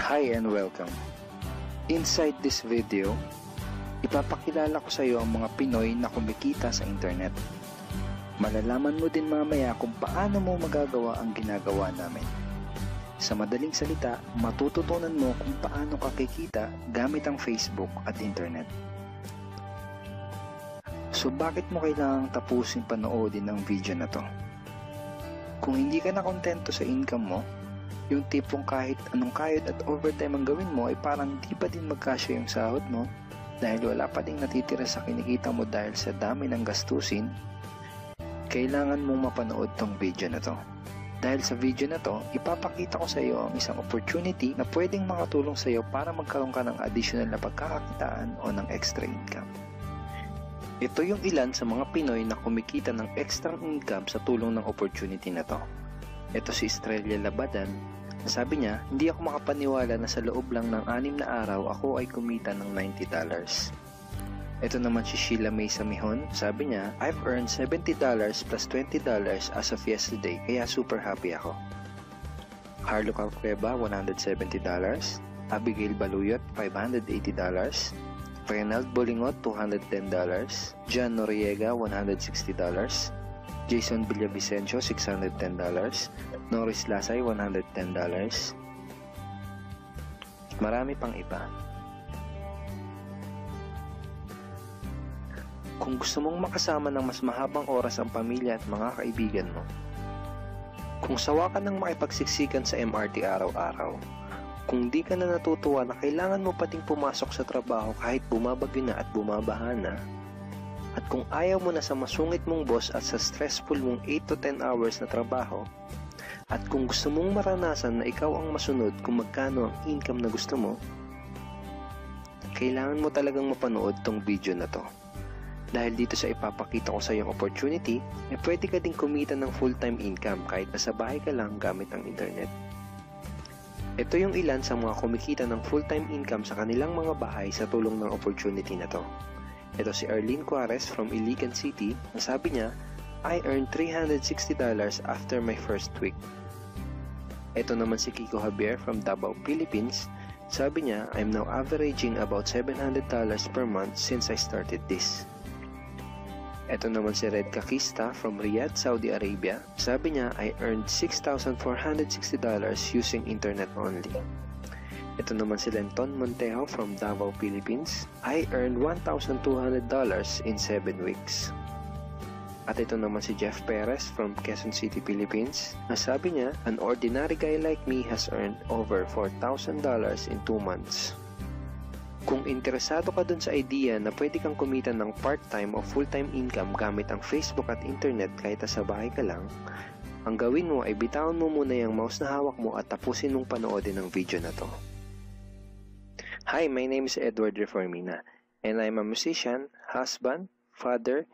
Hi and welcome. Inside this video, ipapakilala ko sa iyo ang mga Pinoy na kumikita sa internet. Malalaman mo din mamaya kung paano mo magagawa ang ginagawa namin. Sa madaling salita, matututunan mo kung paano ka kikita gamit ang Facebook at internet. So bakit mo kailangang tapusin panoodin ang video na to? Kung hindi ka na kontento sa income mo, yung tipong kahit anong kayod at overtime ang gawin mo ay parang di pa din magkasya yung sahod mo dahil wala pa ding natitira sa kinikita mo dahil sa dami ng gastusin, kailangan mong mapanood tong video na to. Dahil sa video na to, ipapakita ko sa iyo ang isang opportunity na pwedeng makatulong sa iyo para magkaroon ka ng additional na pagkakakitaan o ng extra income. Ito yung ilan sa mga Pinoy na kumikita ng extra income sa tulong ng opportunity na to. Ito si Estrella Labadan. Sabi niya, hindi ako makapaniwala na sa loob lang ng 6 na araw ako ay kumita ng $90. Ito naman si Sheila May Samihon. Sabi niya, I've earned $70 plus $20 as of yesterday kaya super happy ako. Harlo Calcueba, $170. Abigail Baluyot, $580. Reynald Bolingot, $210. John Noriega, $160. Jason Villavicencio, $610. Norris Lasay, $110. Marami pang iba. Kung gusto mong makasama ng mas mahabang oras ang pamilya at mga kaibigan mo, kung sawa ka ng makipagsiksikan sa MRT araw-araw, kung di ka na natutuwa na kailangan mo pating pumasok sa trabaho kahit bumabagyo na at bumabaha na, at kung ayaw mo na sa masungit mong boss at sa stressful mong 8 to 10 hours na trabaho, at kung gusto mong maranasan na ikaw ang masunod kung magkano ang income na gusto mo, kailangan mo talagang mapanood tong video na to. Dahil dito sa ipapakita ko sa iyong opportunity, pwede ka ding kumita ng full-time income kahit nasa bahay ka lang gamit ang internet. Ito yung ilan sa mga kumikita ng full-time income sa kanilang mga bahay sa tulong ng opportunity na to. Ito si Arlene Juarez from Iligan City. Ang sabi niya, I earned $360 after my first week. Ito naman si Kiko Javier from Davao, Philippines. Sabi niya, I'm now averaging about $700 per month since I started this. Ito naman si Red Kakista from Riyadh, Saudi Arabia. Sabi niya, I earned $6,460 using internet only. Ito naman si Lenton Montejo from Davao, Philippines. I earned $1,200 in 7 weeks. At ito naman si Jeff Perez from Quezon City, Philippines. Nasabi niya, an ordinary guy like me has earned over $4,000 in 2 months. Kung interesado ka dun sa idea na pwede kang kumita ng part-time o full-time income gamit ang Facebook at internet kahit sa bahay ka lang, ang gawin mo ay bitawan mo muna yung mouse na hawak mo at tapusin mong panoodin ang video na to. Hi, my name is Edward Reformina, and I'm a musician, husband, father,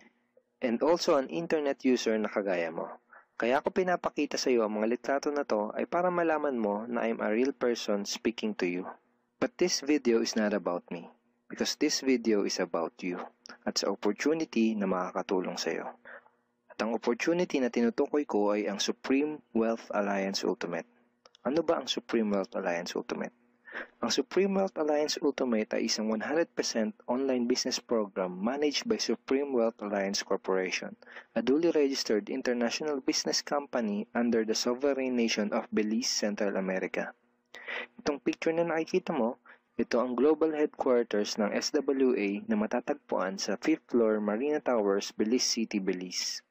and also an internet user na kagaya mo. Kaya ako pinapakita sa iyo ang mga litrato na to ay para malaman mo na I'm a real person speaking to you. But this video is not about me, because this video is about you, at sa opportunity na makakatulong sa iyo. At ang opportunity na tinutukoy ko ay ang Supreme Wealth Alliance Ultimate. Ano ba ang Supreme Wealth Alliance Ultimate? Ang Supreme Wealth Alliance Ultimate ay isang 100% online business program managed by Supreme Wealth Alliance Corporation, a duly registered international business company under the sovereign nation of Belize, Central America. Itong picture na nakikita mo, ito ang global headquarters ng SWA na matatagpuan sa 5th floor Marina Towers, Belize City, Belize.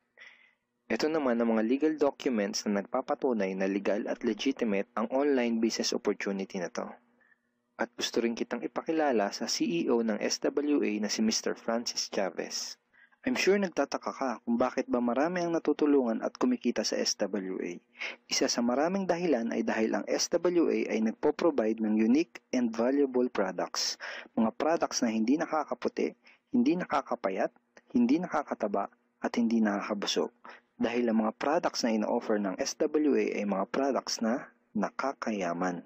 Ito naman ang mga legal documents na nagpapatunay na legal at legitimate ang online business opportunity na to. At gusto rin kitang ipakilala sa CEO ng SWA na si Mr. Francis Chavez. I'm sure nagtataka ka kung bakit ba marami ang natutulungan at kumikita sa SWA. Isa sa maraming dahilan ay dahil ang SWA ay nagpo-provide ng unique and valuable products. Mga products na hindi nakakaputi, hindi nakakapayat, hindi nakakataba, at hindi nakakabusog. Dahil ang mga products na ino-offer ng SWA ay mga products na nakakayaman.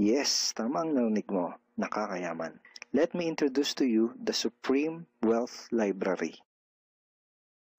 Yes, tama ang narinig mo, nakakayaman. Let me introduce to you the Supreme Wealth Library.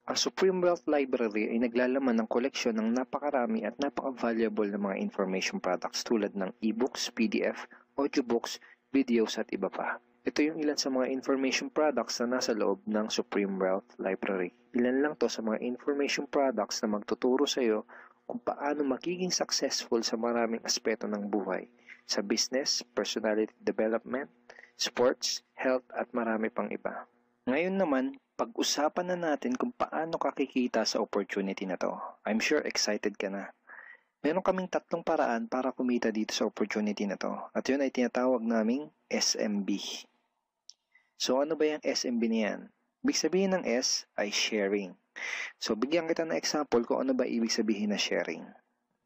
Ang Supreme Wealth Library ay naglalaman ng koleksyon ng napakarami at napaka-valuable na mga information products tulad ng e-books, PDF, audiobooks, videos at iba pa. Ito yung ilan sa mga information products na nasa loob ng Supreme Wealth Library. Ilan lang to sa mga information products na magtuturo sa iyo kung paano magiging successful sa maraming aspeto ng buhay, sa business, personality development, sports, health at marami pang iba. Ngayon naman, pag-usapan na natin kung paano kakikita sa opportunity na to. I'm sure excited ka na. Meron kaming 3 paraan para kumita dito sa opportunity na to. At yun ay tinatawag naming SMB. So ano ba yung SMB niyan? Ibig sabihin ng S ay sharing. So bigyan kita ng example kung ano ba ibig sabihin na sharing.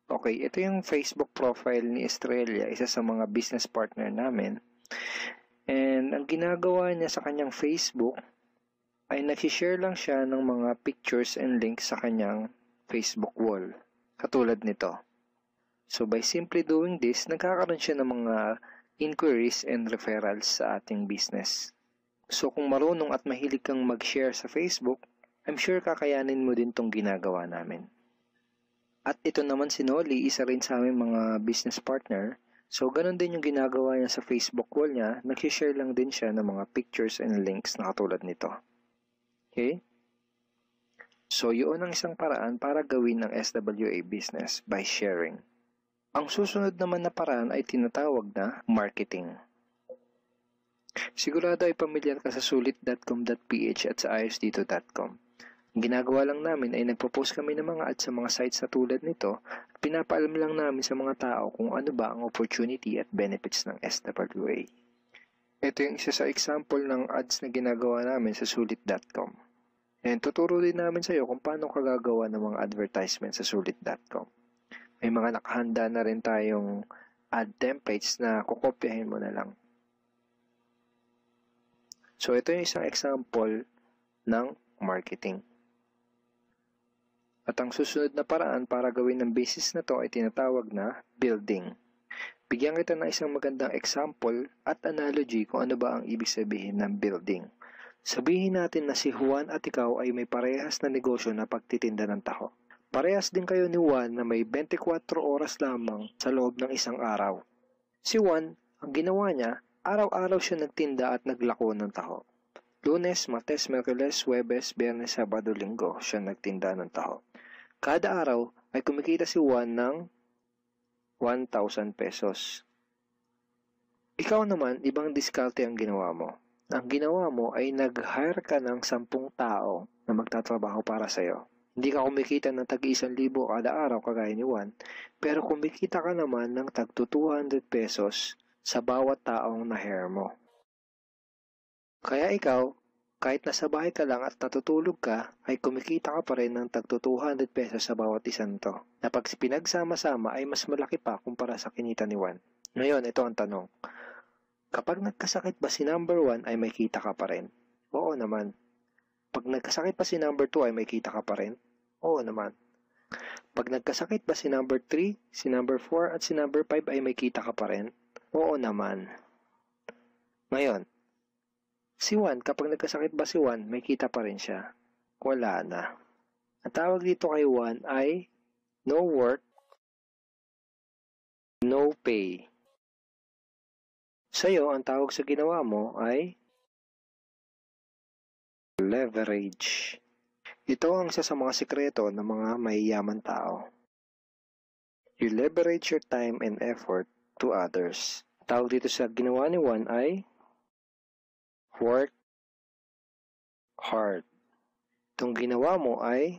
Okay, ito yung Facebook profile ni Estrella, isa sa mga business partner namin. And ang ginagawa niya sa kanyang Facebook ay nag-share lang siya ng mga pictures and links sa kanyang Facebook wall. Katulad nito. So by simply doing this, nagkakaroon siya ng mga inquiries and referrals sa ating business. So kung marunong at mahilig kang mag-share sa Facebook, I'm sure kakayanin mo din tong ginagawa namin. At ito naman si Nolly, isa rin sa aming mga business partner. So ganun din yung ginagawa niya sa Facebook wall niya, nag-share lang din siya ng mga pictures and links na katulad nito. Okay? So yun ang isang paraan para gawin ng SWA business by sharing. Ang susunod naman na paraan ay tinatawag na marketing. Sigurado ay pamilyar ka sa sulit.com.ph at sa ayosdito.com. Ang ginagawa lang namin ay nagpo-post kami ng mga ads sa mga sites na tulad nito at pinapaalam lang namin sa mga tao kung ano ba ang opportunity at benefits ng SWA. Ito yung isa sa example ng ads na ginagawa namin sa sulit.com. And tuturo din namin sa iyo kung paano ka gagawa ng mga advertisement sa sulit.com. May mga nakahanda na rin tayong ad templates na kukopyahin mo na lang. So ito yung isang example ng marketing. At ang susunod na paraan para gawin ng business na to ay tinatawag na building. Bigyan kita ng isang magandang example at analogy kung ano ba ang ibig sabihin ng building. Sabihin natin na si Juan at ikaw ay may parehas na negosyo na pagtitinda ng taho. Parehas din kayo ni Juan na may 24 oras lamang sa loob ng isang araw. Si Juan, ang ginawa niya, araw-araw siya nagtinda at naglako ng taho. Lunes, Martes, Miyerkules, Huwebes, Biyernes, Sabado, Linggo siya nagtinda ng taho. Kada araw ay kumikita si Juan ng 1,000 pesos. Ikaw naman, ibang diskarte ang ginawa mo. Ang ginawa mo ay nag-hire ka ng 10 tao na magtatrabaho para sa'yo. Hindi ka kumikita ng tag-1,000 kada araw kagaya ni Juan, pero kumikita ka naman ng tag 200 pesos sa bawat taong na-hire mo. Kaya ikaw, kahit nasa bahay ka lang at natutulog ka, ay kumikita ka pa rin ng tag 200 pesos sa bawat isang to, na pag pinagsama-sama ay mas malaki pa kumpara sa kinita ni Juan. Ngayon, ito ang tanong. Kapag nagkasakit ba si number 1 ay may kita ka pa rin? Oo naman. Pag nagkasakit pa si number 2 ay may kita ka pa rin? Oo naman. Pag nagkasakit ba si number 3, si number 4 at si number 5 ay may kita ka pa rin? Oo naman. Ngayon, si Juan, kapag nagkasakit ba si Juan, may kita pa rin siya? Wala na. Ang tawag dito kay Juan ay no work, no pay. Sa'yo, ang tawag sa ginawa mo ay leverage. Ito ang isa sa mga sikreto ng mga mayayaman tao. You leverage your time and effort to others. Tawag dito sa ginawa ni Juan ay work hard. Itong ginawa mo ay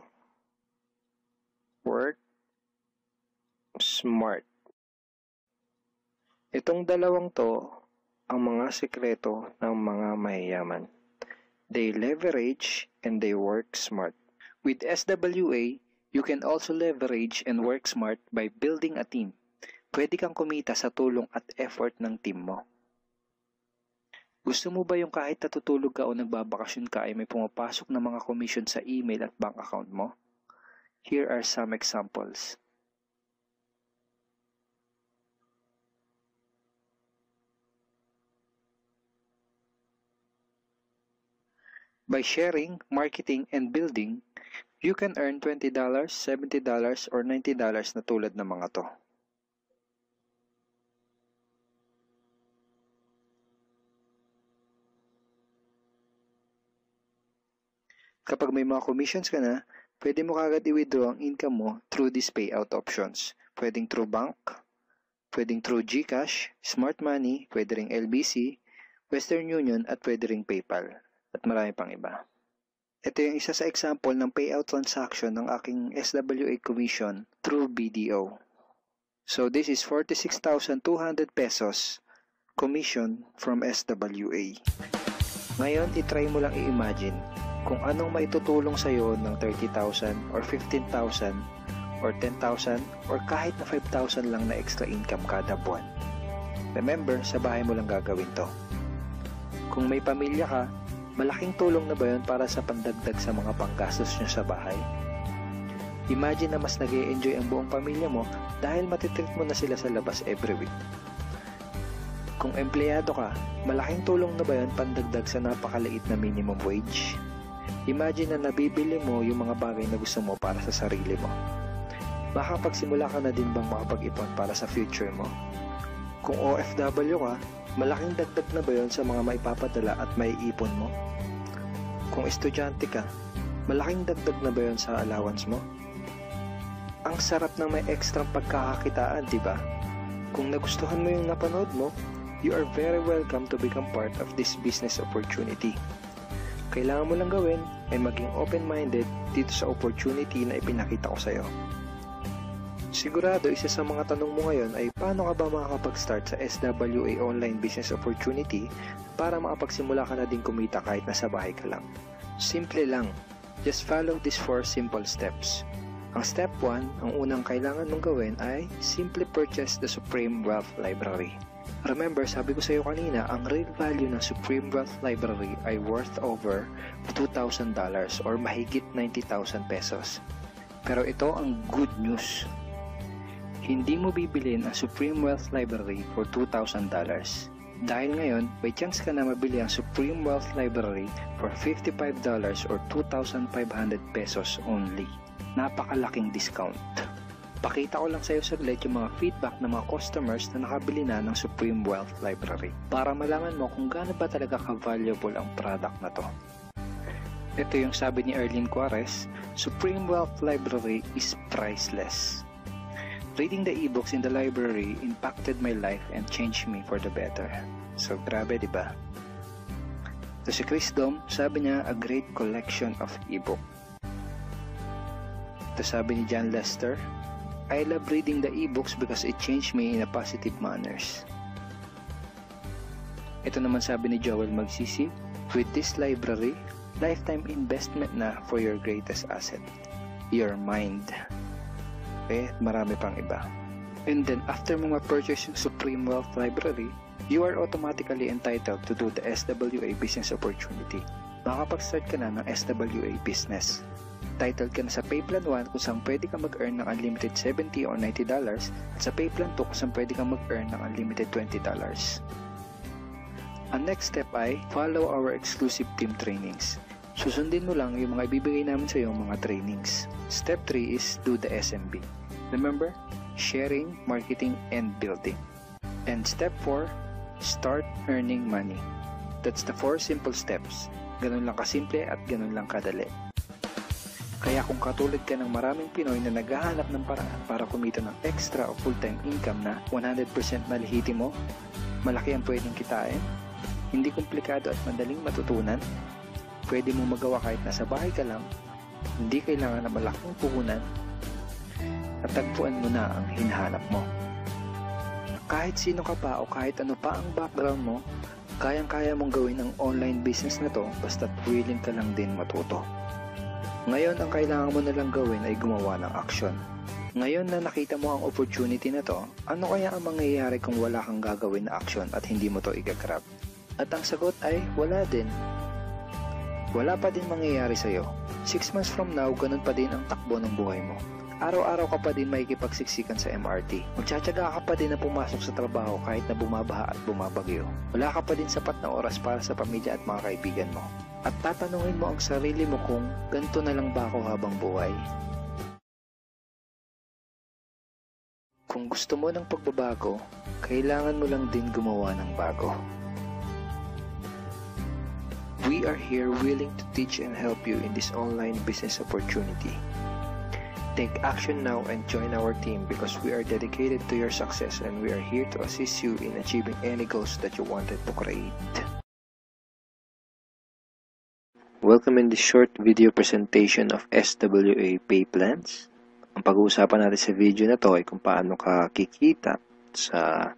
work smart. Itong dalawang to ang mga sikreto ng mga mayayaman. They leverage and they work smart. With SWA, you can also leverage and work smart by building a team. Pwede kang kumita sa tulong at effort ng team mo. Gusto mo ba yung kahit natutulog ka o nagbabakasyon ka ay may pumapasok na mga commission sa email at bank account mo? Here are some examples. By sharing, marketing, and building, You can earn $20, $70, or $90 na tulad ng mga to. Kapag may mga commissions ka na, pwede mo kagad i-withdraw ang income mo through these payout options. Pwedeng through bank, pwedeng through GCash, Smart Money, pwede ring LBC, Western Union, at pwede ring PayPal. At marami pang iba. Ito yung isa sa example ng payout transaction ng aking SWA commission through BDO. So this is 46,200 pesos commission from SWA. Ngayon, itry mo lang i-imagine kung anong maitutulong sa'yo ng 30,000 or 15,000 or 10,000 or kahit na 5,000 lang na extra income kada buwan. Remember, sa bahay mo lang gagawin to. Kung may pamilya ka, malaking tulong na ba yun para sa pandagdag sa mga panggastos nyo sa bahay? Imagine na mas nag-e-enjoy ang buong pamilya mo dahil matitreat mo na sila sa labas every week. Kung empleyado ka, malaking tulong na ba yun pandagdag sa napakaliit na minimum wage? Imagine na nabibili mo yung mga bagay na gusto mo para sa sarili mo. Baka pagsimula ka na din bang makapag-ipon para sa future mo? Kung OFW ka, malaking dagdag na ba yun sa mga maipapadala at maiipon mo? Kung estudyante ka, malaking dagdag na ba yun sa allowance mo? Ang sarap ng may extra pagkakakitaan, di ba? Kung nagustuhan mo yung napanood mo, you are very welcome to become part of this business opportunity. Kailangan mo lang gawin ay maging open-minded dito sa opportunity na ipinakita ko sa'yo. Sigurado isa sa mga tanong mo ngayon ay paano ka ba makakapag-start sa SWA online business opportunity para makapagsimula ka na din kumita kahit nasa bahay ka lang. Simple lang. Just follow these 4 simple steps. Ang step 1, ang unang kailangan mong gawin ay simply purchase the Supreme Wealth Library. Remember, sabi ko sa iyo kanina, ang real value ng Supreme Wealth Library ay worth over $2,000 or mahigit 90,000 pesos. Pero ito ang good news. Hindi mo bibilin ang Supreme Wealth Library for $2,000. Dahil ngayon, may chance ka na mabili ang Supreme Wealth Library for $55 or 2,500 pesos only. Napakalaking discount. Pakita ko lang sa iyo saglit yung mga feedback ng mga customers na nakabili na ng Supreme Wealth Library para malaman mo kung gaano ba talaga ka-valuable ang product na to. Ito yung sabi ni Erlene Juarez, Supreme Wealth Library is priceless. Reading the ebooks in the library impacted my life and changed me for the better. So grabe, di ba? Ito si Chris Dom, sabi niya, a great collection of ebook. Ito sabi ni John Lester, I love reading the ebooks because it changed me in a positive manners. Ito naman sabi ni Joel Magsisi, with this library, lifetime investment na for your greatest asset, your mind. Okay, marami pang iba. And then after mo ma-purchase yung Supreme Wealth Library, you are automatically entitled to do the SWA business opportunity. Makapag-start ka na ng SWA business. Titled ka na sa Payplan 1 kung saan pwede ka mag-earn ng unlimited $70 or $90 at sa Payplan 2 kung saan pwede ka mag-earn ng unlimited $20. Ang next step ay follow our exclusive team trainings. Susundin mo lang yung mga ibibigay namin sa iyo mga trainings. Step 3 is do the SMB. Remember, sharing, marketing, and building. And step 4, start earning money. That's the 4 simple steps. Ganun lang kasimple at ganun lang kadali. Kaya kung katulad ka ng maraming Pinoy na naghahanap ng paraan para kumita ng extra o full-time income na 100% malihiti mo, malaki ang pwedeng kitain, hindi komplikado at madaling matutunan, pwede mo magawa kahit nasa bahay ka lang, hindi kailangan na malaking puhunan, at tagpuan mo na ang hinahanap mo. Kahit sino ka pa o kahit ano pa ang background mo, kayang-kaya mong gawin ang online business na to basta't willing ka lang din matuto. Ngayon, ang kailangan mo na lang gawin ay gumawa ng aksyon. Ngayon na nakita mo ang opportunity na to, ano kaya ang mangyayari kung wala kang gagawin na aksyon at hindi mo to i-grab? At ang sagot ay wala din. Wala pa din mangyayari sa'yo. 6 months from now, ganun pa din ang takbo ng buhay mo. Araw-araw ka pa din makikipagsiksikan sa MRT. Magtsatsaga ka pa din na pumasok sa trabaho kahit na bumabaha at bumabagyo. Wala ka pa din sapat na oras para sa pamilya at mga kaibigan mo. At tatanungin mo ang sarili mo kung ganito na lang ba ako habang buhay. Kung gusto mo ng pagbabago, kailangan mo lang din gumawa ng bago. We are here willing to teach and help you in this online business opportunity. Take action now and join our team because we are dedicated to your success and we are here to assist you in achieving any goals that you wanted to create. Welcome in this short video presentation of SWA Pay Plans. Ang pag-uusapan natin sa video na to ay kung paano ka kikita sa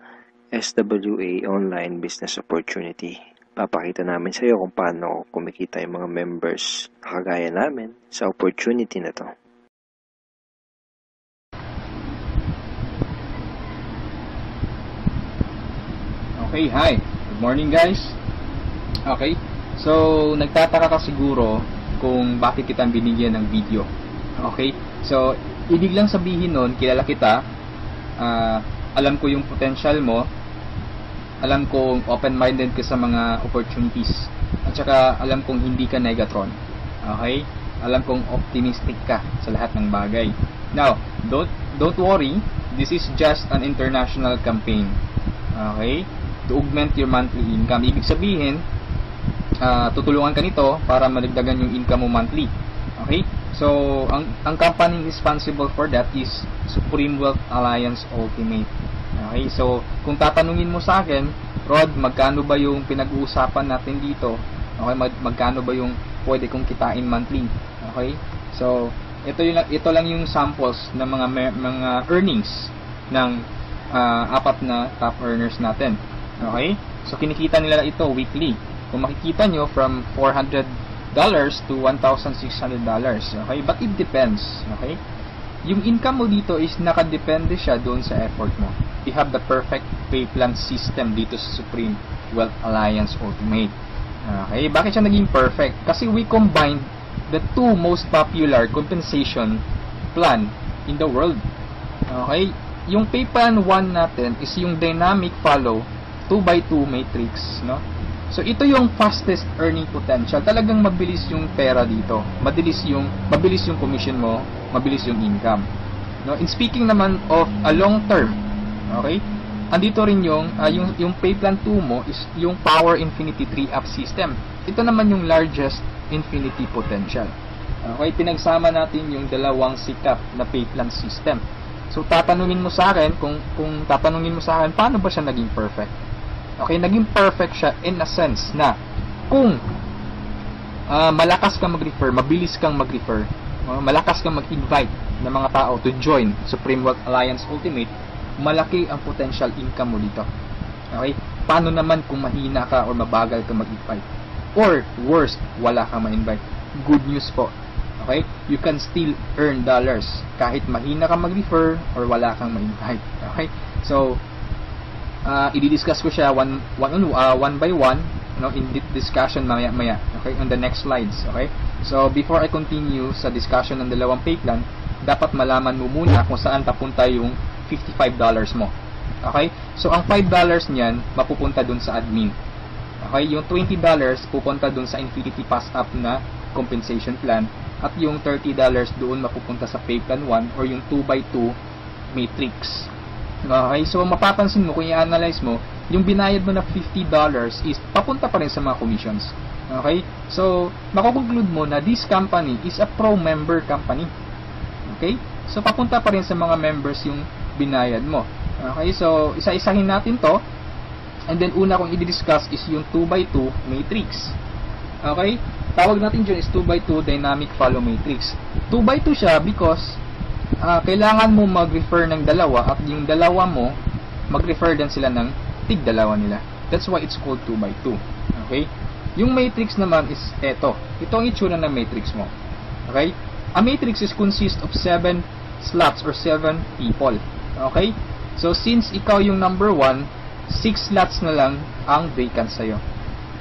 SWA Online Business Opportunity. Papakita namin sa iyo kung paano kumikita yung mga members na kagaya namin sa opportunity na to. Okay, hi. Good morning guys. Okay, so nagtataka ka siguro kung bakit kita binigyan ng video. Okay, so ibig lang sabihin nun, kilala kita, alam ko yung potential mo, alam kong open-minded ka sa mga opportunities, at saka alam kong hindi ka negatron. Okay? Alam kong optimistic ka sa lahat ng bagay. Now, don't worry, this is just an international campaign. Okay? To augment your monthly income. Ibig sabihin, tutulungan ka nito para madagdagan yung income mo monthly. Okay? So, ang company responsible for that is Supreme Wealth Alliance Ultimate. Okay? So, kung tatanungin mo sa akin, Rod, magkano ba yung pinag-uusapan natin dito? Okay? Magkano ba yung pwede kong kitain monthly? Okay? So, ito lang yung samples ng mga earnings ng apat na top earners natin. Okay? So, kinikita nila ito weekly. Kung makikita nyo, from $400 to $1,600. Okay? But it depends. Okay? Yung income mo dito is nakadepende siya doon sa effort mo. We have the perfect pay plan system dito sa Supreme Wealth Alliance Ultimate. Okay? Bakit siya naging perfect? Kasi we combined the two most popular compensation plan in the world. Okay? Yung pay plan 1 natin is yung dynamic follow 2x2 matrix, no? So, ito yung fastest earning potential. Talagang mabilis yung pera dito. Mabilis yung commission mo, mabilis yung income. No? In speaking naman of a long term, okay? Andito rin yung pay plan 2 mo is yung Power Infinity 3-up system. Ito naman yung largest infinity potential. Okay? Pinagsama natin yung dalawang sikat na pay plan system. So, tatanungin mo sa akin, kung tatanungin mo sa akin, paano ba siya naging perfect? Okay, naging perfect siya in a sense na kung malakas kang mag-refer, mabilis kang mag-refer, malakas kang mag-invite ng mga tao to join Supreme Wealth Alliance Ultimate, malaki ang potential income mo dito. Okay? Paano naman kung mahina ka or mabagal ka mag-invite? Or worst, wala kang ma-invite? Good news po. Okay? You can still earn dollars kahit mahina ka mag-refer or wala kang ma-invite. Okay? So, i-discuss ko siya one by one, no, in discussion maya. Okay, on the next slides. Okay, so before I continue sa discussion ng dalawang pay plan, dapat malaman mo muna kung saan papunta yung $55 mo. Okay, so ang $5 niyan mapupunta dun sa admin. Okay, yung $20 pupunta dun sa Infinity Pass Up na compensation plan, at yung $30 doon mapupunta sa pay plan 1 or yung 2x2 matrix. Okay, so mapapansin mo kung i-analyze mo, yung binayad mo na $50 is papunta pa rin sa mga commissions. Okay, so makukonclude mo na this company is a pro-member company. Okay, so papunta pa rin sa mga members yung binayad mo. Okay, so isa-isahin natin to, and then una kong i-discuss is yung 2x2 matrix. Okay, tawag natin dyan is 2x2 dynamic follow matrix. 2x2 siya because kailangan mo mag-refer ng dalawa at yung dalawa mo mag-refer din sila ng tig-dalawa nila. That's why it's called 2x2. Okay? Yung matrix naman is eto. Ito ang itsura ng matrix mo. Okay? A matrix is consist of 7 slots or 7 people. Okay? So, since ikaw yung number 1, 6 slots na lang ang vacant sa'yo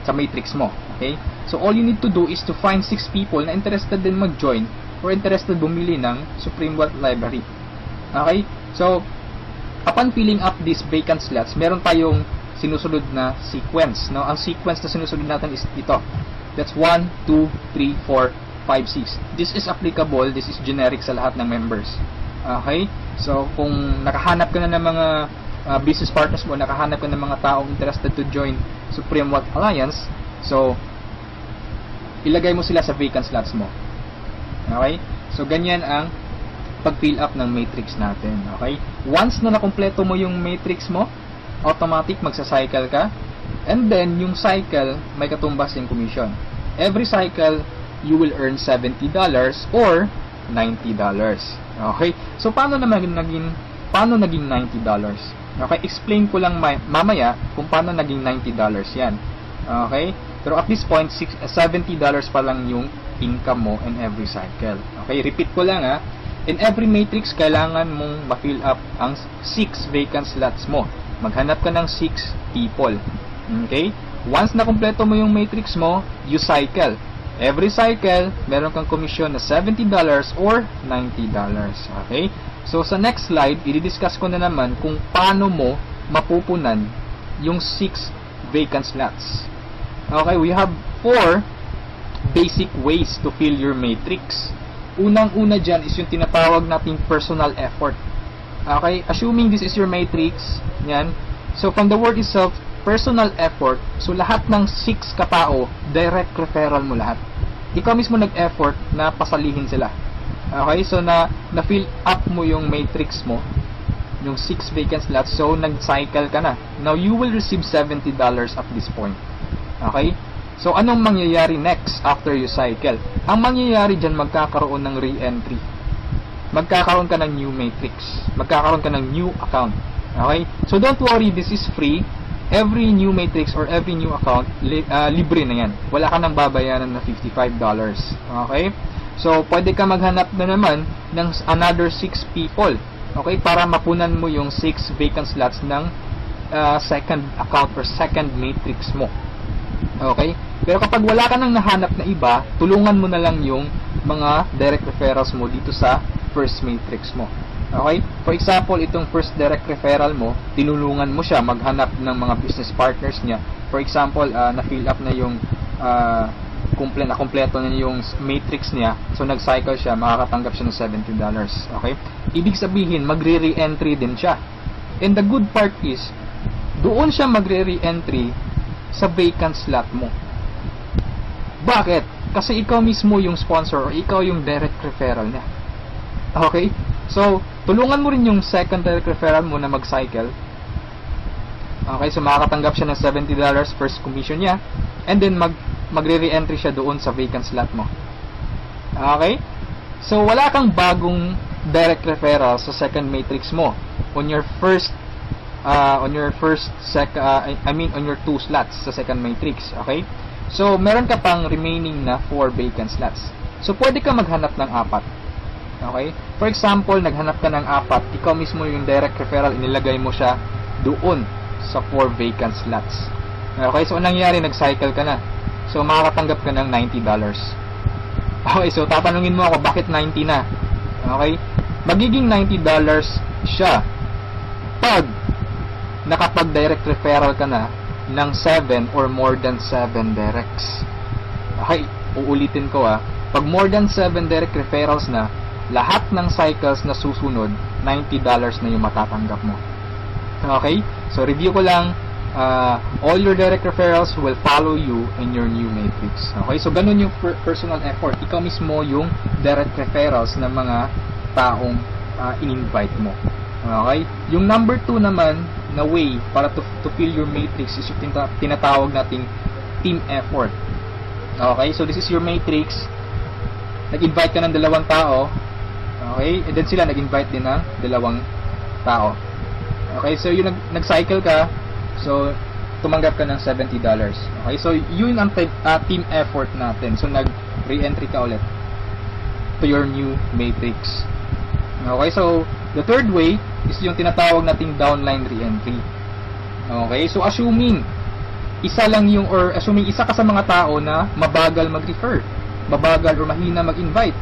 sa matrix mo. Okay? So, all you need to do is to find 6 people na interested din mag-join or interested bumili ng Supreme Wealth Library. Okay? So, upon filling up these vacant slots, meron tayong sinusunod na sequence. No? Ang sequence na sinusunod natin is ito. That's 1, 2, 3, 4, 5, 6. This is applicable, this is generic sa lahat ng members. Okay? So, kung nakahanap ka na ng mga business partners mo, nakahanap ka ng mga taong interested to join Supreme Wealth Alliance, so, ilagay mo sila sa vacant slots mo. Okay? So, ganyan ang pag-fill up ng matrix natin. Okay? Once na nakumpleto mo yung matrix mo, automatic magsa-cycle ka, and then, yung cycle, may katumbas yung commission. Every cycle, you will earn $70 or $90. Okay? So, paano naging $90? Okay? Explain ko lang mamaya kung paano naging $90 yan. Okay? Pero at this point, $70 pa lang yung income mo in every cycle. Okay? Repeat ko lang ha. In every matrix, kailangan mong ma-fill up ang 6 vacant slots mo. Maghanap ka ng 6 people. Okay? Once na kumpleto mo yung matrix mo, you cycle. Every cycle, meron kang commission na $70 or $90. Okay? So, sa next slide, i-discuss ko na naman kung paano mo mapupunan yung 6 vacant slots. Okay? We have 4 basic ways to fill your matrix. Unang-una dyan is yung tinatawag nating personal effort. Okay? Assuming this is your matrix, yan. So, from the word itself, personal effort, so lahat ng 6 katao, direct referral mo lahat. Ikaw mismo nag-effort na pasalihin sila. Okay? So, na-fill up mo yung matrix mo, yung 6 vacant slots, so nag-cycle ka na. Now, you will receive $70 at this point. Okay? So, anong mangyayari next after you cycle? Ang mangyayari dyan, magkakaroon ng re-entry. Magkakaroon ka ng new matrix. Magkakaroon ka ng new account. Okay? So, don't worry, this is free. Every new matrix or every new account, libre na yan. Wala ka nang babayaran na $55. Okay? So, pwede ka maghanap na naman ng another 6 people. Okay? Para mapunan mo yung 6 vacant slots ng second account or second matrix mo. Okay? Pero kapag wala ka nang nahanap na iba, tulungan mo na lang yung mga direct referrals mo dito sa first matrix mo. Okay? For example, itong first direct referral mo, tinulungan mo siya maghanap ng mga business partners niya. For example, na-fill up na yung kompleto na yung matrix niya. So, nag-cycle siya, makakatanggap siya ng $70. Okay? Ibig sabihin, magre-re-entry din siya. And the good part is, doon siya magre-re-entry sa vacant slot mo. Bakit? Kasi ikaw mismo yung sponsor or ikaw yung direct referral niya. Okay? So, tulungan mo rin yung second direct referral mo na mag-cycle. Okay? So, makakatanggap siya ng $70 first commission niya. And then, magre-re-entry siya doon sa vacant slot mo. Okay? So, wala kang bagong direct referral sa second matrix mo. On your on your 2 slots sa second matrix. Okay? So, meron ka pang remaining na 4 vacant slots. So, pwede ka maghanap ng 4. Okay? For example, naghanap ka ng 4, ikaw mismo yung direct referral, inilagay mo siya doon sa 4 vacant slots. Okay? So, anong nangyari? Nag-cycle ka na. So, makakatanggap ka ng $90. Okay? So, tatanungin mo ako, bakit 90 na? Okay? Magiging $90 siya pag nakapag-direct referral ka na ng 7 or more than 7 directs. Okay, uulitin ko pag more than 7 direct referrals na, lahat ng cycles na susunod, $90 na yung matatanggap mo. Okay, so review ko lang, all your direct referrals will follow you in your new matrix. Okay, so ganun yung personal effort. Ikaw mismo yung direct referrals ng mga taong in-invite mo. Okay, yung number 2 naman na way para to fill your matrix is yung tinatawag nating team effort. Okay, so this is your matrix. Nag-invite ka ng 2 tao. Okay, and then sila nag-invite din ng 2 tao. Okay, so yung nag-cycle ka, so tumanggap ka ng $70. Okay, so yun ang team effort natin. So nag-re-entry ka ulit to your new matrix. Okay, so the third way is yung tinatawag nating downline re-entry. Okay, so assuming isa ka sa mga tao na mabagal mag-refer, mabagal or mahina mag-invite.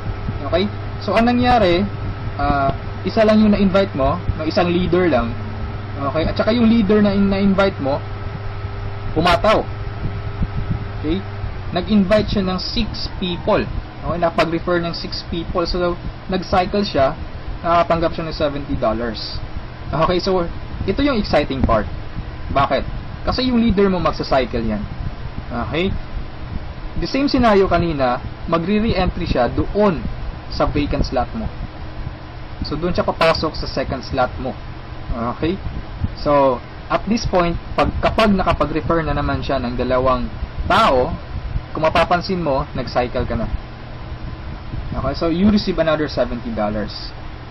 Okay, so anong nangyari, isa lang yung na-invite mo, ng isang leader lang. Okay, at saka yung leader na na-invite mo, pumataw. Okay, nag-invite siya ng 6 people. Okay, napag-refer ng 6 people. So, nag-cycle siya, nakatanggap siya ng $70. Okay, so, ito yung exciting part. Bakit? Kasi yung leader mo magsa-cycle yan. Okay? The same scenario kanina, magre-re-entry siya doon sa vacant slot mo. So, doon siya papasok sa second slot mo. Okay? So, at this point, kapag nakapag-refer na naman siya ng dalawang tao, kung mapapansin mo, nag-cycle ka na. Okay? So, you receive another $70.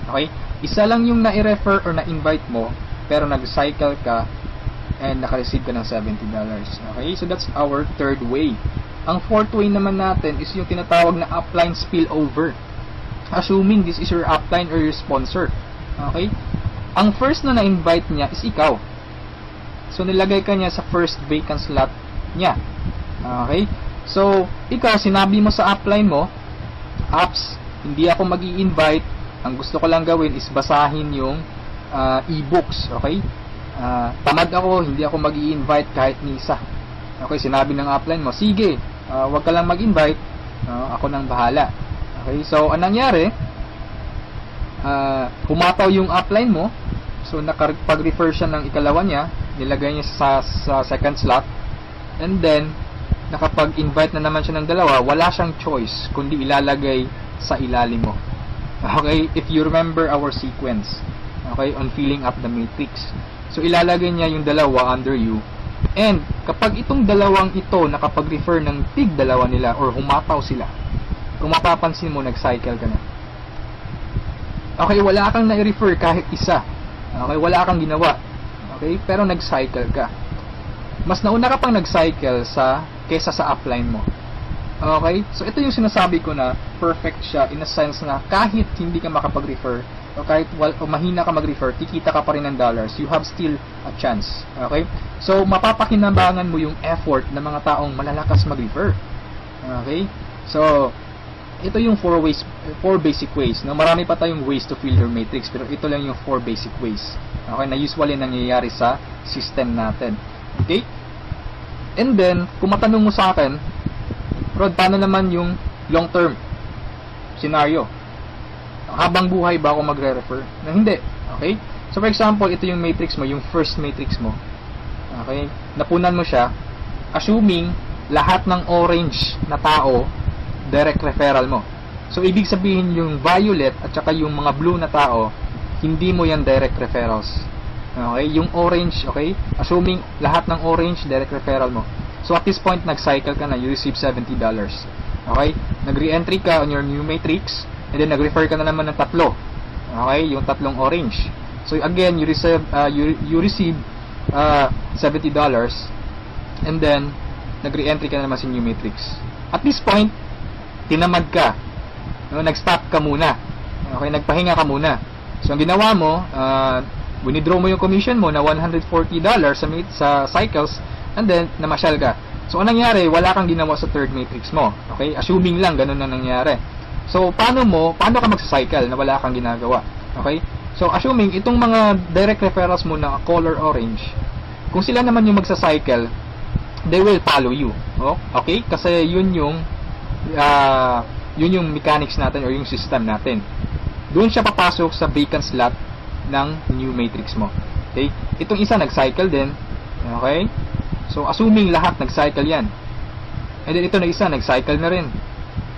Okay? Isa lang yung na-refer or na-invite mo, pero nag-cycle ka and naka-receive ka ng $70. Okay? So, that's our third way. Ang fourth way naman natin is yung tinatawag na upline spillover. Assuming this is your upline or your sponsor. Okay? Ang first na na-invite niya is ikaw. So, nilagay ka niya sa first vacant slot niya. Okay? So, ikaw, sinabi mo sa upline mo, apps, hindi ako mag-i-invite. Ang gusto ko lang gawin is basahin yung e-books. Okay? Tamad ako, hindi ako mag-i-invite kahit ni isa. Okay? Sinabi ng upline mo, sige, wag ka lang mag-invite. Ako nang bahala. Okay? So, anong nangyari? Humataw yung upline mo. So, nakapag-refer siya ng ikalawa niya, nilagay niya sa second slot, and then nakapag-invite na naman siya ng dalawa, wala siyang choice kundi ilalagay sa ilalim mo. Okay, if you remember our sequence, okay, on filling up the matrix, so ilalagay niya yung dalawa under you, and kapag itong dalawang ito nakapag-refer ng tig dalawa nila or humataw sila, kung mapapansin mo, nag-cycle ka na. Okay, wala kang na-refer kahit isa. Okay, wala kang ginawa. Okay, pero nag-cycle ka. Mas nauna ka pang nag-cycle kesa sa upline mo. Okay, so ito yung sinasabi ko na perfect siya in a sense na kahit hindi ka makapag-refer o kahit mahina ka mag-refer, kikita ka pa rin ng dollars. You have still a chance. Okay, so mapapakinabangan mo yung effort ng mga taong malalakas mag-refer. Okay, so ito yung 4 basic ways. No? Marami pa tayong ways to fill your matrix, pero ito lang yung 4 basic ways. Okay, na usually nangyayari sa system natin. Okay? And then, kung matanong mo sa akin, Rod, paano naman yung long-term scenario? Habang buhay ba ako magre-refer? Na hindi. Okay? So, for example, ito yung matrix mo, yung first matrix mo. Okay? Napunan mo siya, assuming lahat ng orange na tao direct referral mo. So, ibig sabihin yung violet at saka yung mga blue na tao, hindi mo yan direct referrals. Okay? Yung orange, okay? Assuming lahat ng orange, direct referral mo. So, at this point, nag-cycle ka na, you receive $70. Okay? Nag-re-entry ka on your new matrix, and then nag-refer ka na naman ng tatlo. Okay? Yung tatlong orange. So, again, you receive $70, and then, nag-re-entry ka na naman sa new matrix. At this point, tinamad ka. No, nag-stop ka muna. Okay, nagpahinga ka muna. So, ang ginawa mo, winidraw mo yung commission mo na $140 sa cycles, and then, namasyal ka. So, anong nangyari? Wala kang ginawa sa third matrix mo. Okay? Assuming lang, ganun na nangyari. So, paano ka magsa-cycle na wala kang ginagawa? Okay? So, assuming, itong mga direct referrals mo na color orange, kung sila naman yung magsa-cycle, they will follow you. Oh? Okay? Kasi yun yung mechanics natin or yung system natin. Doon siya papasok sa vacant slot ng new matrix mo. Okay? Itong isa nag-cycle din. Okay? So, assuming lahat nag-cycle yan. And then ito na isa nag-cycle na rin.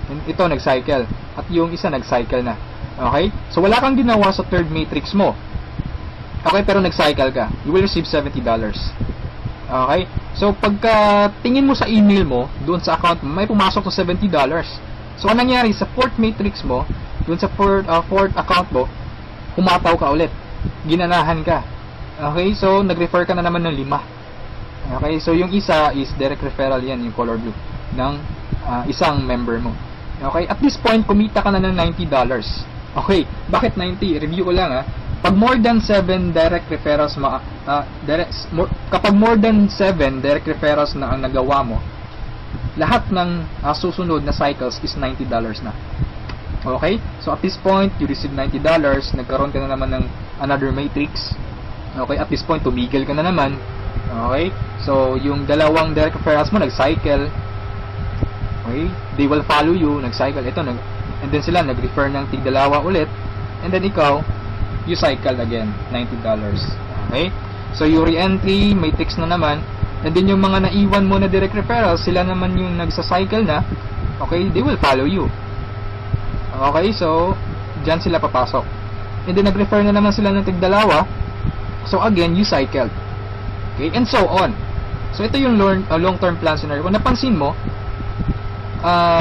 And ito nag-cycle. At yung isa nag-cycle na. Okay? So, wala kang ginawa sa third matrix mo. Okay? Pero nag-cycle ka. You will receive $70. Okay? So, pagka tingin mo sa email mo, doon sa account mo, may pumasok na $70. So, anong nangyari? Sa fourth matrix mo, doon sa fourth account mo, humataw ka ulit. Ginanahan ka. Okay? So, nag-refer ka na naman ng 5. Okay? So, yung isa is direct referral yan, yung color blue, ng isang member mo. Okay? At this point, kumita ka na ng $90. Okay? Bakit 90? Review ko lang Pag more than 7 direct referrals kapag more than 7 direct referrals na ang nagawa mo, lahat ng susunod na cycles is $90 na. Okay? So at this point, you receive $90, nagkaroon ka na naman ng another matrix. Okay? At this point, tumigil ka na naman. Okay? So yung dalawang direct referrals mo nag-cycle. Okay? They will follow you, nag-cycle, and then sila nag-refer ng tig-dalawa ulit, and then ikaw, you cycle again, $90. Okay? So, yung re-entry, may text na naman, and then yung mga naiwan mo na direct referrals, sila naman yung nagsa-cycle na, okay, they will follow you. Okay, so, dyan sila papasok. And then, nag-refer na naman sila ng tig-dalawa, so again, you cycled. Okay, and so on. So, ito yung long-term plan scenario. Kung napansin mo,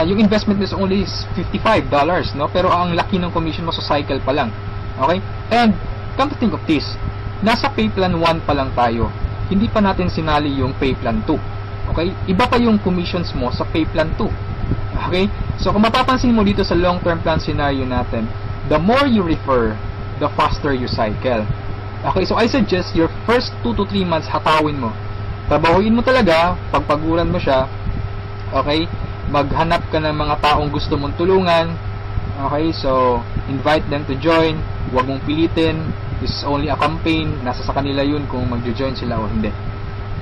yung investment is only $55, no? Pero ang laki ng commission mo sa cycle pa lang. Okay? And, come to think of this, nasa pay plan 1 pa lang tayo. Hindi pa natin sinali yung pay plan 2. Okay? Iba pa yung commissions mo sa pay plan 2. Okay? So, kung mapapansin mo dito sa long-term plan scenario natin, the more you refer, the faster you cycle. Okay? So, I suggest your first 2 to 3 months hatawin mo. Trabahuin mo talaga, pagpaguran mo siya. Okay? Maghanap ka ng mga taong gusto mong tulungan. Okay, so invite them to join. Huwag mong pilitin. This is only a campaign. Nasa sa kanila yun kung mag-join sila o hindi.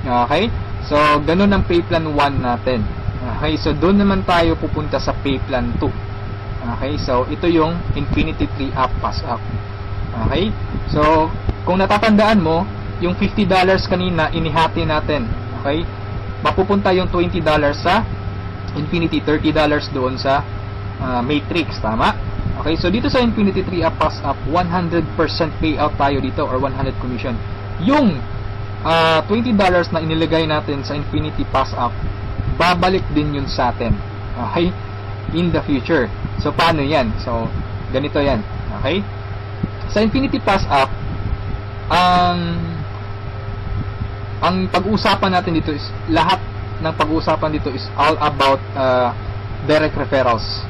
Okay, so ganun ang pay plan 1 natin. Okay, so doon naman tayo pupunta sa pay plan 2. Okay, so ito yung Infinity 3 Up Pass Up. Okay, so kung natatandaan mo, yung $50 kanina inihati natin. Okay, mapupunta yung $20 sa Infinity, $30 doon sa Matrix, tama? Okay, so dito sa Infinity 3 Up Pass Up, 100% payout tayo dito or 100 commission. Yung $20 na inilagay natin sa Infinity Pass Up, babalik din yun sa atin. Okay? In the future. So, paano yan? So, ganito yan. Okay? Sa Infinity Pass Up, ang pag-uusapan natin dito is lahat ng pag-uusapan dito is all about direct referrals.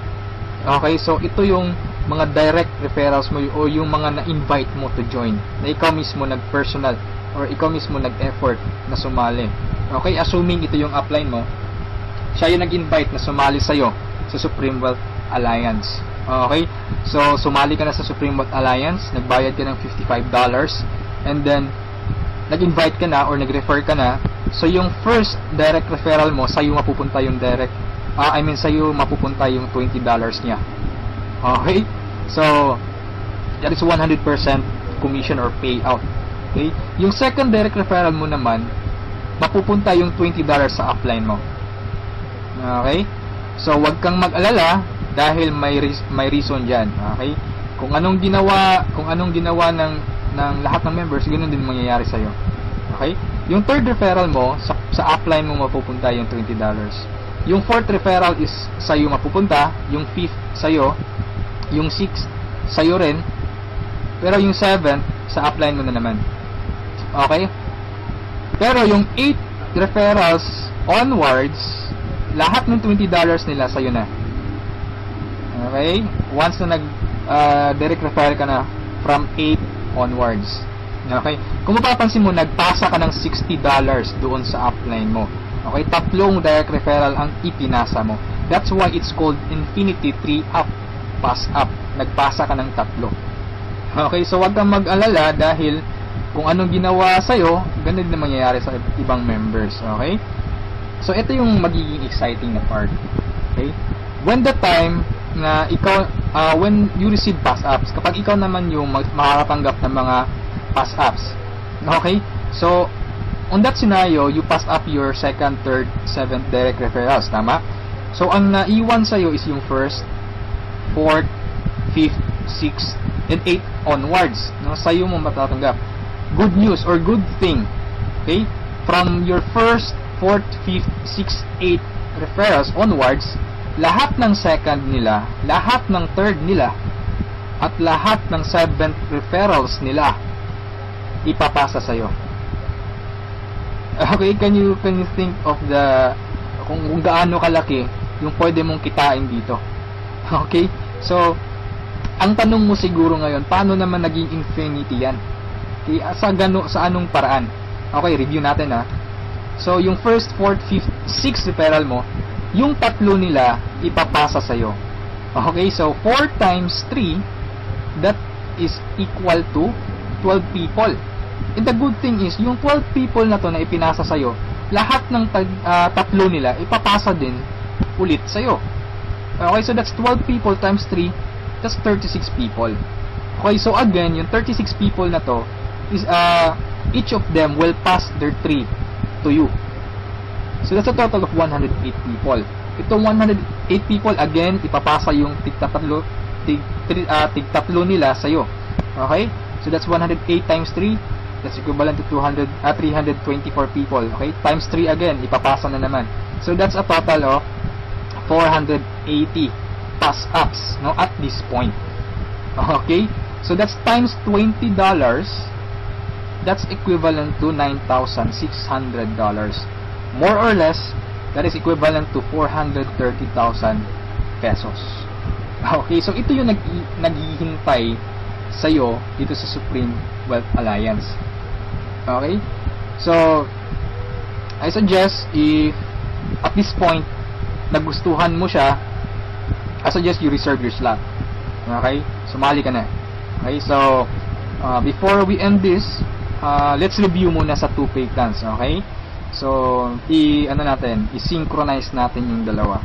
Okay, so ito yung mga direct referrals mo o yung mga na-invite mo to join, na ikaw mismo nag-personal or ikaw mismo nag-effort na sumali. Okay, assuming ito yung upline mo, siya yung nag-invite na sumali sa'yo sa Supreme Wealth Alliance. Okay, so sumali ka na sa Supreme Wealth Alliance, nagbayad ka ng $55, and then nag-invite ka na or nag-refer ka na. So, yung first direct referral mo, sa'yo mapupunta yung sa'yo mapupunta yung $20 niya. Okay? So, that is 100% commission or payout. Okay? Yung second direct referral mo naman, mapupunta yung $20 sa upline mo. Okay? So, wag kang mag-alala dahil may reason dyan. Okay? Kung anong ginawa ng lahat ng members, ganoon din mangyayari sa'yo. Okay? Yung third referral mo, sa upline mo mapupunta yung $20. Yung fourth referral is sa'yo mapupunta, yung fifth sa'yo, yung sixth sa'yo rin, pero yung seventh sa upline mo na naman. Okay? Pero yung 8 referrals onwards, lahat ng $20 nila sa'yo na. Okay? Once na direct referral ka na from 8 onwards. Okay? Kung mapapansin mo, nagpasa ka ng $60 doon sa upline mo. Okay? 3 direct referral ang ipinasa mo. That's why it's called Infinity 3 Up Pass Up. Nagpasa ka ng 3. Okay? So, wag kang mag-alala dahil kung anong ginawa sa'yo, ganun din mangyayari sa ibang members. Okay? So, ito yung magiging exciting na part. Okay? When the time na ikaw, when you receive pass-ups, kapag ikaw naman yung makakatanggap ng mga pass-ups. Okay? So, on that scenario, you pass up your second, third, seventh direct referrals. Tama? So, ang naiwan sa'yo is yung first, fourth, fifth, sixth, and eighth onwards. No? Sa'yo mo matatanggap. Good news or good thing. Okay? From your first, fourth, fifth, sixth, eighth referrals onwards, lahat ng second nila, lahat ng third nila, at lahat ng seventh referrals nila, ipapasa sa'yo. Okay, can you think of kung gaano kalaki yung pwede mong kitain dito? Okay? So, ang tanong mo siguro ngayon, paano naman naging infinity yan? Okay, sa anong paraan? Okay, review natin ha. So, yung first, fourth, fifth, sixth referral mo, yung 3 nila ipapasa sa'yo. Okay, so 4 times 3, that is equal to 12 people. And the good thing is, yung 12 people na to na ipinasa sa'yo, lahat ng 3 nila ipapasa din ulit sa'yo. Okay, so that's 12 people times 3, that's 36 people. Okay, so again, yung 36 people na to is each of them will pass their 3 to you. So that's a total of 108 people. Itong 108 people, again, ipapasa yung tig-tatlo nila sa'yo. Okay? So that's 108 times 3. That's equivalent to 324 people. Okay? Times 3 again, ipapasa na naman. So that's a total of 480 pass-ups, no, at this point. Okay? So that's times $20. That's equivalent to $9,600. More or less, that is equivalent to 430,000 pesos. Okay, so ito yung naghihintay sa'yo dito sa Supreme Wealth Alliance. Okay? So, I suggest if at this point nagustuhan mo siya, I suggest you reserve your slot. Okay? Sumali ka na. Okay, so before we end this, let's review muna sa 2 pay plans. Okay? So, i-synchronize natin yung dalawa.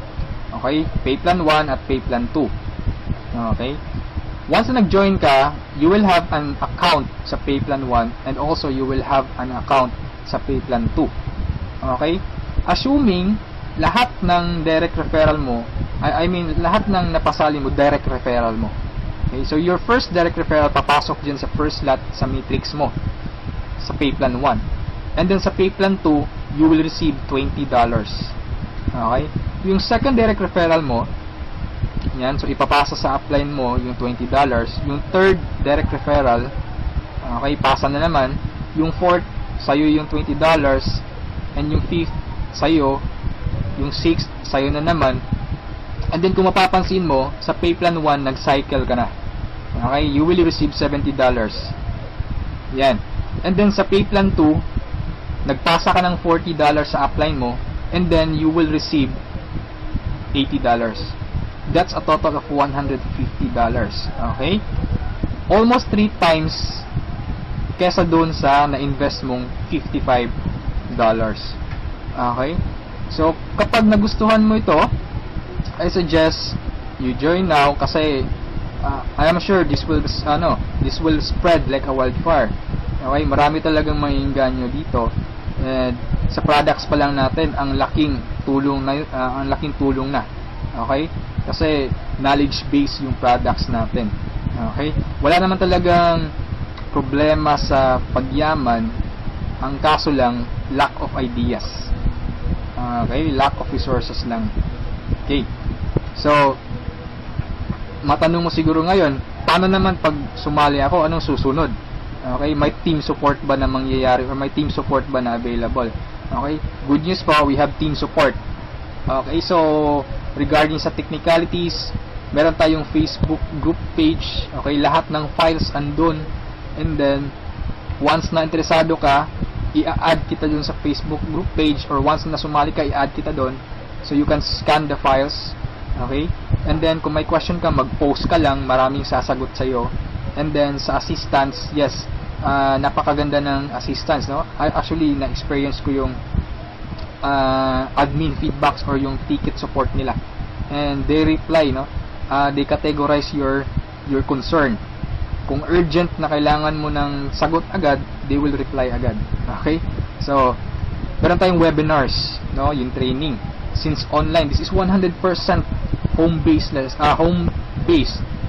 Okay? Pay plan 1 at pay plan 2. Okay? Once na nag-join ka, you will have an account sa pay plan 1 and also you will have an account sa pay plan 2. Okay? Assuming lahat ng direct referral mo, lahat ng napasali mo, direct referral mo. Okay? So, your first direct referral papasok dyan sa first lot sa matrix mo sa pay plan 1. And then sa pay plan 2, you will receive $20. Okay? Yung second direct referral mo, yan, so ipapasa sa upline mo yung $20. Yung third direct referral, okay, pasa na naman. Yung fourth, sa'yo yung $20. And yung fifth, sa'yo. Yung sixth, sa'yo na naman. And then kung mapapansin mo, sa pay plan 1, nag-cycle ka na. Okay? You will receive $70. Yan. And then sa pay plan 2, nagpasa ka ng $40 sa upline mo, and then you will receive $80. That's a total of $150. Okay? Almost 3 times kesa doon sa na-invest mong $55. Okay? So, kapag nagustuhan mo ito, I suggest you join now kasi I am sure this will spread like a wildfire. Okay? Marami talagang maiinganyo dito. And sa products pa lang natin, ang laking tulong na. Okay? Kasi knowledge base yung products natin. Okay? Wala naman talagang problema sa pagyaman. Ang kaso lang, lack of ideas. Okay? Lack of resources lang. Okay? So, matanong mo siguro ngayon, paano naman pag sumali ako, anong susunod? Okay, may team support ba na mangyayari or may team support ba na available? Okay, good news po, we have team support. Okay, so regarding sa technicalities, meron tayong Facebook group page. Okay, lahat ng files andun. And then once na interesado ka, i-add kita dun sa Facebook group page, or once na sumali ka, i-add kita dun. So you can scan the files. Okay, and then kung may question ka, mag-post ka lang, maraming sasagot sa'yo. And then sa assistance, yes, napakaganda ng assistance, no? Actually, na-experience ko yung admin feedbacks or yung ticket support nila. And they reply, no? They categorize your concern. Kung urgent na kailangan mo ng sagot agad, they will reply agad. Okay? So, meron tayong webinars, no? Yung training. Since online, this is 100% home-based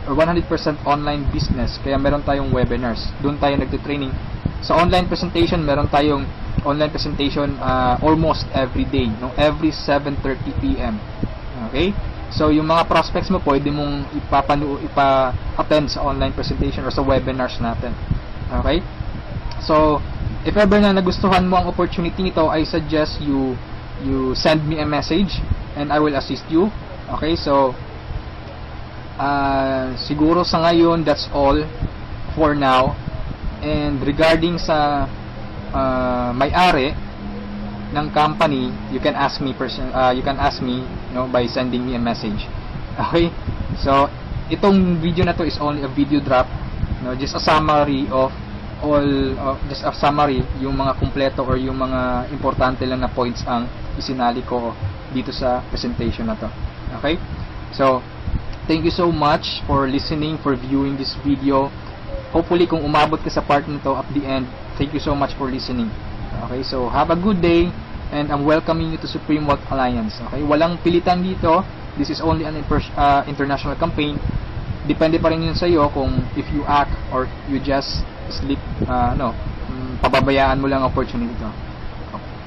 or 100% online business, kaya meron tayong webinars. Doon tayo nagte-training. Sa online presentation, meron tayong online presentation almost every day, no? Every 7:30 PM. Okay? So, yung mga prospects mo, pwede mong ipa-attend sa online presentation or sa webinars natin. Okay? So, if ever na nagustuhan mo ang opportunity nito, I suggest you send me a message and I will assist you. Okay? So, siguro sa ngayon, that's all for now. And regarding sa may-ari ng company, you can ask me by sending me a message. Okay? So, itong video na to is only a video drop, no? Just a summary of yung mga kumpleto or yung mga importante lang na points ang isinali ko dito sa presentation na to. Okay? So, thank you so much for listening, for viewing this video. Hopefully, kung umabot ka sa part nito at the end, thank you so much for listening. Okay? So, have a good day, and I'm welcoming you to Supreme Wealth Alliance. Okay? Walang pilitan dito. This is only an international campaign. Depende pa rin yun sa iyo kung if you act or you just sleep, pababayaan mo lang opportunity to.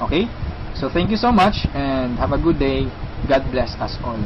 Okay? So, thank you so much, and have a good day. God bless us all.